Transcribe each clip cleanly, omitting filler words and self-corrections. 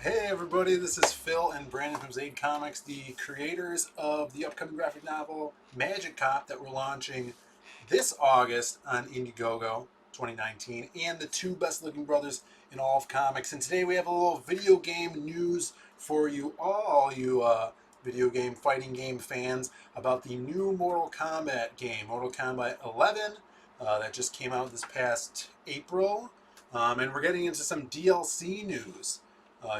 Hey everybody, this is Phil and Brandon from Zaid Comics, the creators of the upcoming graphic novel Magic Cop that we're launching this August on Indiegogo 2019, and the two best looking brothers in all of comics. And today we have a little video game news for you all, you video game fighting game fans, about the new Mortal Kombat game, Mortal Kombat 11, that just came out this past April. And we're getting into some DLC news.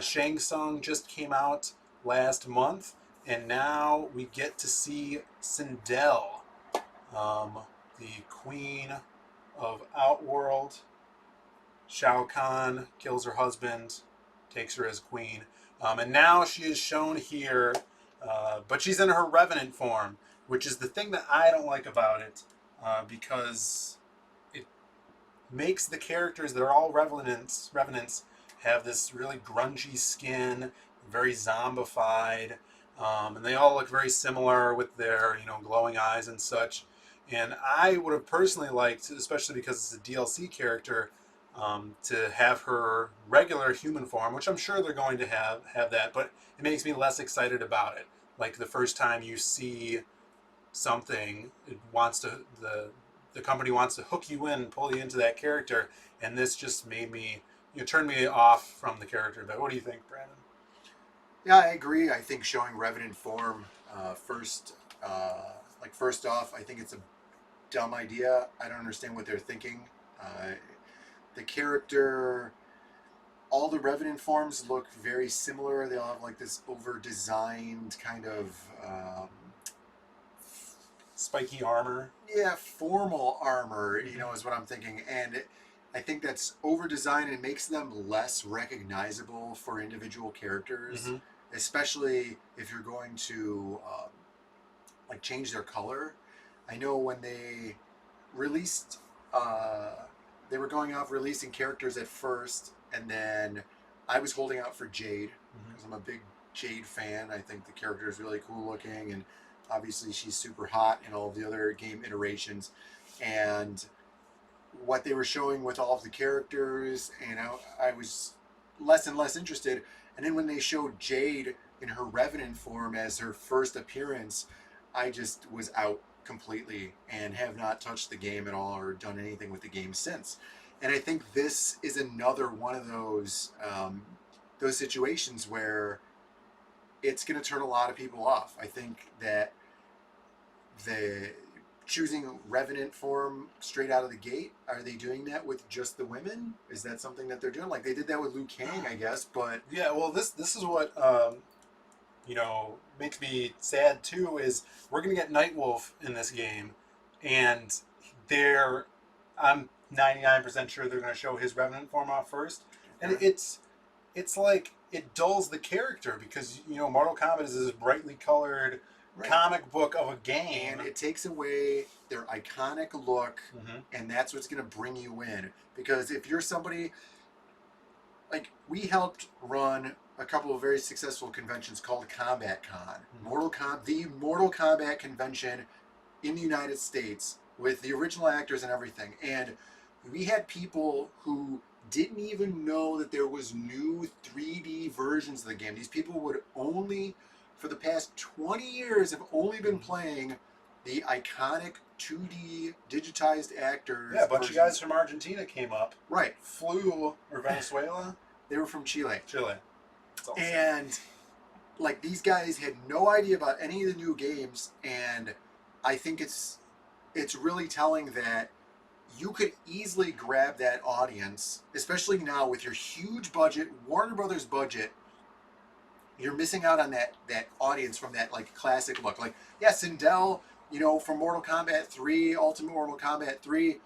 Shang Tsung just came out last month, and now we get to see Sindel, the queen of Outworld. Shao Kahn kills her husband, takes her as queen, and now she is shown here, but she's in her Revenant form, which is the thing that I don't like about it, because it makes the characters that are all revenants have this really grungy skin, very zombified, and they all look very similar with their glowing eyes and such. And I would have personally liked, especially because it's a DLC character, to have her regular human form, which I'm sure they're going to have that, but it makes me less excited about it. Like the first time you see something, it wants to the company wants to hook you in, pull you into that character, and this just made me turned me off from the character. But what do you think, Brandon? Yeah, I agree. I think showing Revenant form first off, I think it's a dumb idea. I don't understand what they're thinking. The character, all the Revenant forms look very similar. They all have like this over-designed kind of Spiky armor. Yeah, formal armor, is what I'm thinking. And I think that's over-designed and makes them less recognizable for individual characters, especially if you're going to change their color. I know when they released, they were going off releasing characters at first, and then I was holding out for Jade because I'm a big Jade fan. I think the character is really cool looking, and obviously she's super hot in all of the other game iterations. And what they were showing with all of the characters, and I was less and less interested. And then when they showed Jade in her Revenant form as her first appearance, I just was out completely and have not touched the game at all or done anything with the game since. And I think this is another one of those situations where it's going to turn a lot of people off. I think that the choosing Revenant form straight out of the gate, are they doing that with just the women? Is that something that they're doing? Like they did that with Liu Kang, I guess, but yeah, well, this is what makes me sad too, is we're gonna get Nightwolf in this game, and I'm 99% sure they're gonna show his Revenant form off first, and it's like it dulls the character because Mortal Kombat is this brightly colored comic book of a game, and it takes away their iconic look, and that's what's going to bring you in. Because if you're somebody like, we helped run a couple of very successful conventions called Kombat Con, the Mortal Kombat convention in the United States with the original actors and everything, and we had people who didn't even know that there was new 3D versions of the game. These people would only, for the past 20 years, have only been playing the iconic 2D digitized actors. Yeah, a bunch of guys from Argentina came up. Right. Flew, or Venezuela? They were from Chile. Chile. Awesome. And like, these guys had no idea about any of the new games, and I think it's really telling that you could easily grab that audience, especially now with your huge budget, Warner Brothers budget. You're missing out on that audience from that like classic look. Like, yeah, Sindel, from Mortal Kombat 3, Ultimate Mortal Kombat 3,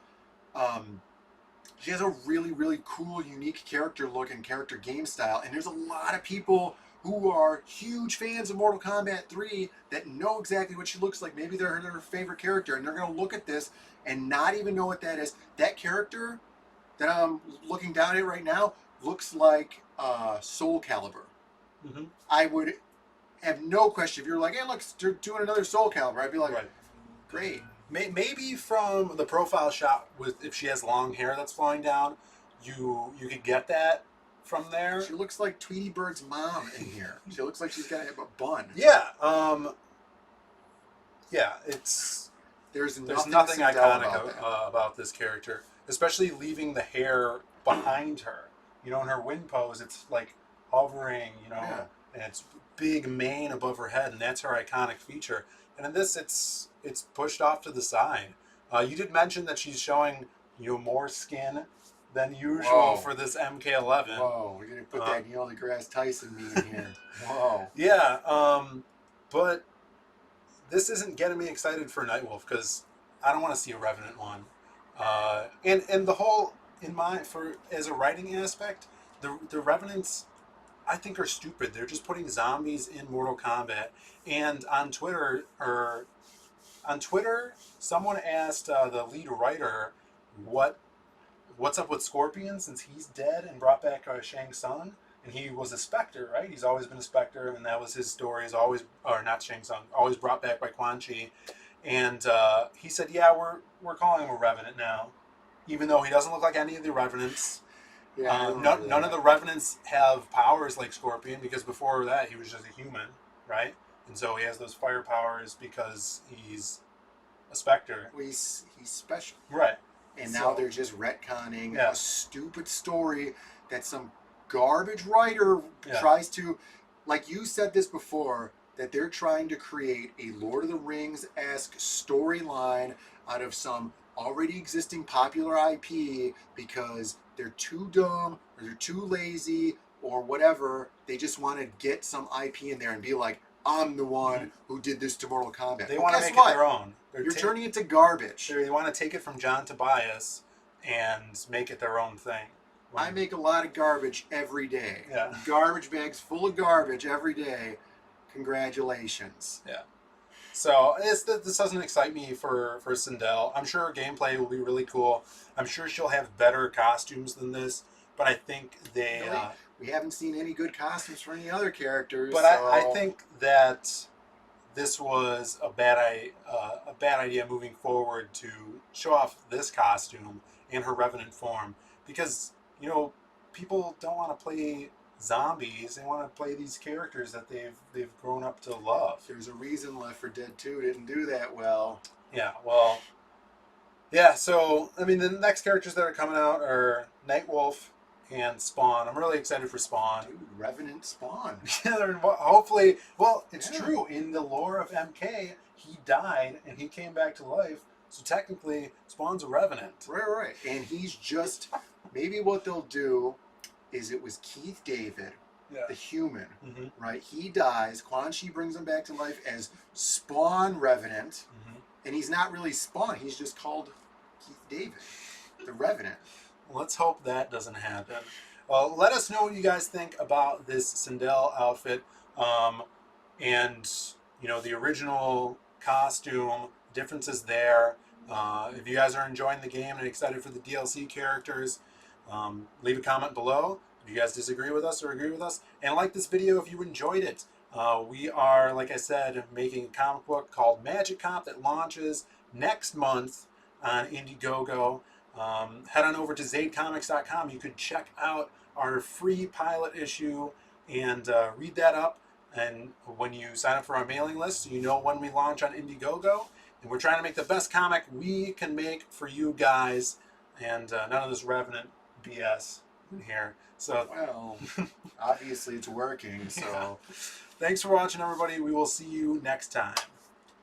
she has a really, really cool, unique character look and character game style. And there's a lot of people who are huge fans of Mortal Kombat 3 that know exactly what she looks like. Maybe they're her favorite character, and they're going to look at this and not even know what that is. That character that I'm looking down at right now looks like Soul Calibur. I would have no question if you're like, hey, look, they're doing another Soul Calibur. I'd be like, great. Maybe from the profile shot, with if she has long hair that's flowing down, you could get that from there. She looks like Tweety Bird's mom in here. She looks like she's got a bun. Yeah. Yeah. There's nothing Sindel iconic about this character, especially leaving the hair behind her. You know, in her wind pose, it's like hovering. You know, Yeah. and it's big mane above her head, and that's her iconic feature. And in this, it's pushed off to the side. You did mention that she's showing more skin than usual Whoa. for this MK11. Whoa, we're gonna put that Neil deGrasse Tyson meme in here. Whoa. Yeah, but this isn't getting me excited for Nightwolf because I don't want to see a Revenant one. And the whole as a writing aspect, the Revenants I think are stupid. They're just putting zombies in Mortal Kombat. And on Twitter, someone asked the lead writer what's up with Scorpion since he's dead and brought back Shang Tsung. And he was a Spectre, right? He's always been a Spectre, and that was his story. He's always, or not Shang Tsung, always brought back by Quan Chi. And he said, yeah, we're calling him a Revenant now, even though he doesn't look like any of the Revenants. Yeah, none of the Revenants have powers like Scorpion, because before that he was just a human, right? And so he has those fire powers because he's a Spectre. Well, he's special. Right. And now they're just retconning a stupid story that some garbage writer tries to, like you said this before, that they're trying to create a Lord of the Rings-esque storyline out of some already existing popular IP because they're too dumb or they're too lazy or whatever. They just want to get some IP in there and be like, I'm the one who did this to Mortal Kombat. They want to make it their own. You're turning it to garbage. They want to take it from John Tobias and make it their own thing. I make a lot of garbage every day. Yeah. Garbage bags full of garbage every day. Congratulations. Yeah. So this doesn't excite me for Sindel. I'm sure her gameplay will be really cool. I'm sure she'll have better costumes than this, but I think we haven't seen any good costumes for any other characters. But so. I think that this was a bad idea moving forward to show off this costume in her Revenant form, because people don't want to play zombies. They want to play these characters that they've grown up to love. There's a reason Left 4 Dead 2 didn't do that well. Yeah, well, yeah. So I mean, the next characters that are coming out are Nightwolf and Spawn. I'm really excited for Spawn. Dude, Revenant Spawn. Yeah, hopefully. Well, it's true. In the lore of MK, he died and he came back to life. So technically, Spawn's a Revenant. Right. And he's just, maybe what they'll do is it was Keith David, the human, right? He dies. Quan Chi brings him back to life as Spawn Revenant. And he's not really Spawn. He's just called Keith David, the Revenant. Let's hope that doesn't happen. Let us know what you guys think about this Sindel outfit. And, the original costume, differences there. If you guys are enjoying the game and excited for the DLC characters, leave a comment below if you guys disagree with us or agree with us. And like this video if you enjoyed it. We are, like I said, making a comic book called Magic Cop that launches next month on Indiegogo. Head on over to zadecomics.com. You could check out our free pilot issue and read that up. And when you sign up for our mailing list, you know when we launch on Indiegogo. And we're trying to make the best comic we can make for you guys. And none of this Revenant BS in here. So, well, obviously it's working. So, thanks for watching, everybody. We will see you next time.